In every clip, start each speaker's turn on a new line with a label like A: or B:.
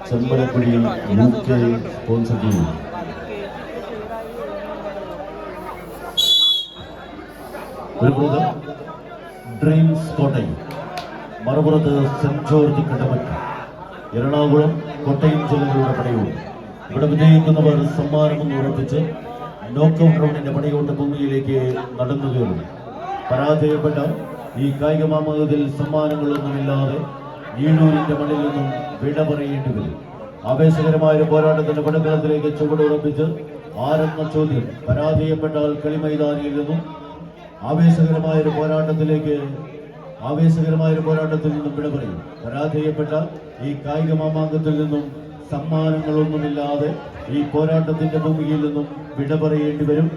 A: ചെമ്പലക്കുടി UK sponsor ചെയ്യുന്നു. ഒരു dreams Kottayam, മറുപുറത്ത് സെന്റ് ജോർജ് കടമറ്റ, എറണാകുളം കോട്ടയം ജില്ലകളുടെ പടയോട്ടം. ഇവിടെ വിജയിക്കുന്നവർ സമ്മാനമെന്ന് ഉറപ്പിച്ച് നോക്കൌട്ട് റൗണ്ടിന്റെ പടയോട്ട ഭൂമിയിലേക്ക് നടന്നു കയറുന്നു. പരാജയപ്പെട്ട ഈ കായിക മാമാകത്തിൽ സമ്മാനങ്ങളൊന്നുമില്ലാതെ ഈഴൂരിന്റെ മണ്ണിൽ നിന്നും വിട പറയേണ്ടി വരും. ആവേശകരമായ പോരാട്ടത്തിന്റെ പടക്കളത്തിലേക്ക് ചുവടുറപ്പിച്ച് ആരെന്ന ചോദ്യം. പരാജയപ്പെട്ടാൽ കളിമൈതാനിയിൽ നിന്നും ആവേശകരമായ പോരാട്ടത്തിൽ നിന്നും വിട പറയും. പരാജയപ്പെട്ട ഈ കായിക മാമാങ്കത്തിൽ നിന്നും സമ്മാനങ്ങളൊന്നുമില്ലാതെ ഈ പോരാട്ടത്തിന്റെ ഭൂമിയിൽ നിന്നും വിട പറയേണ്ടി വരും.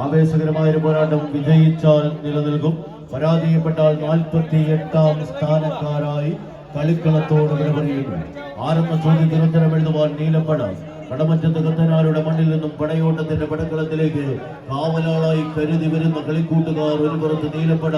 A: ആവേശകരമായ പോരാട്ടം വിജയിച്ചാൽ നിലനിൽക്കും. പരാജയപ്പെട്ടാൽ 48ാം സ്ഥാനക്കാരായി കളിക്കളത്തോട് വിട പറയുന്നു. ആരെന്ന ചോദ്യത്തിന് ഉത്തരം എഴുതുവാൻ നീലപ്പട കടമറ്റത്ത് കത്തനാരുടെ മണ്ണിൽ നിന്നും പടയോട്ടത്തിന്റെ പടക്കളത്തിലേക്ക് കാവലാളായി കരുതി വരുന്ന കളിക്കൂട്ടുകാർ. ഒരു പുറത്ത് നീലപ്പട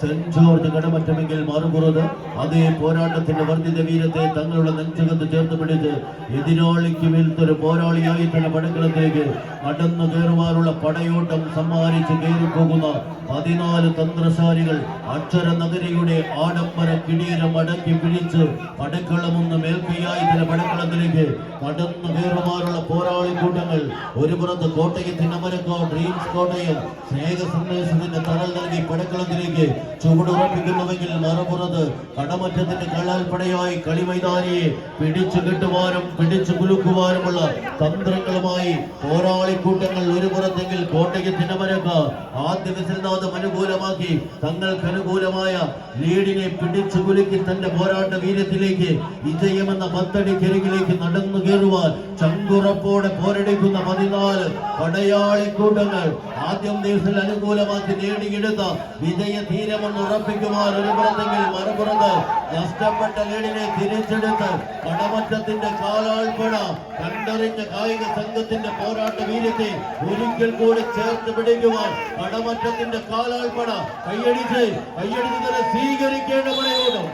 A: സെന്റ് ജോർജ് കടമറ്റമെങ്കിൽ മറുപുറത്ത് അതേ പോരാട്ടത്തിന്റെ വർദ്ധിത വീരത്തെ തങ്ങളുടെ നെഞ്ചകത്ത് ചേർത്ത് പിടിച്ച് എതിരാളിക്ക് മേൽത്തൊരു പോരാളിയായി തന്നെ പടക്കളത്തിലേക്ക് കടന്നു കയറുവാനുള്ള പടയോട്ടം സമ്മാനിച്ച് കയറിപ്പോകുന്ന 14 തന്ത്രശാലികൾ. അക്ഷര നഗരിയുടെ ആഡംബര കിടീരം അടക്കി പിടിച്ച് പടക്കളമൊന്ന് മേൽക്കൈയായി തന്നെ പടക്കളത്തിലേക്ക് കടന്നു കയറുവാനുള്ള പോരാളി കൂട്ടങ്ങൾ. ഒരു പുറത്ത് കോട്ടയത്തിന്റെ അമരക്കോ ഡ്രീംസ് കോട്ടയം സ്നേഹ സന്ദേശത്തിന്റെ തറൽ നൽകി പടക്കളത്തിലേക്ക് ചുവടുറപ്പിക്കുന്നുവെങ്കിൽ മറുപുറത്ത് കടമറ്റത്തിന്റെ കള്ളാൽപ്പടയായി കളിമൈതാനിയെ പിടിച്ചു കെട്ടുവാനും പിടിച്ചു കുലുക്കുവാനുമുള്ള തന്ത്രങ്ങളുമായി പോരാളിക്കൂട്ടങ്ങൾ. ഒരു പുറത്തെങ്കിൽ കോട്ടയത്തിന്റെ അമരക്ക ആദ്യ വിസിൽനാഥം അനുകൂലമാക്കി തങ്ങൾക്ക് അനുകൂലമായ ലീഡിനെ പിടിച്ചു കുലുക്കി തന്റെ പോരാട്ട വീര്യത്തിലേക്ക് വിജയമെന്ന 10 അടിക്കരികിലേക്ക് നടന്നു കയറുവാൻ ചങ്കുറപ്പോടെ പോരടിക്കുന്ന 14 പടയാളിക്കൂട്ടങ്ങൾ. ആദ്യം ദിവസം അനുകൂലമാക്കി നേടിയെടുത്ത വിജയ തീരമെന്ന് ഉറപ്പിക്കുവാൻ ഒരു പുറത്തെങ്കിൽ മറുപുറത്ത് നഷ്ടപ്പെട്ട ലീഡിനെ തിരിച്ചെടുത്ത് കടമറ്റത്തിന്റെ കാലാൾപ്പട കണ്ടറിഞ്ഞ കായിക സംഘത്തിന്റെ പോരാട്ട വീര്യത്തെ ഒരിക്കൽ കൂടി ചേർത്ത് പിടിക്കുവാൻ കടമറ്റത്തിന്റെ കാലാൾപ്പട കൈയടിച്ച് തന്നെ സ്വീകരിക്കേണ്ട പടയോട്ടം.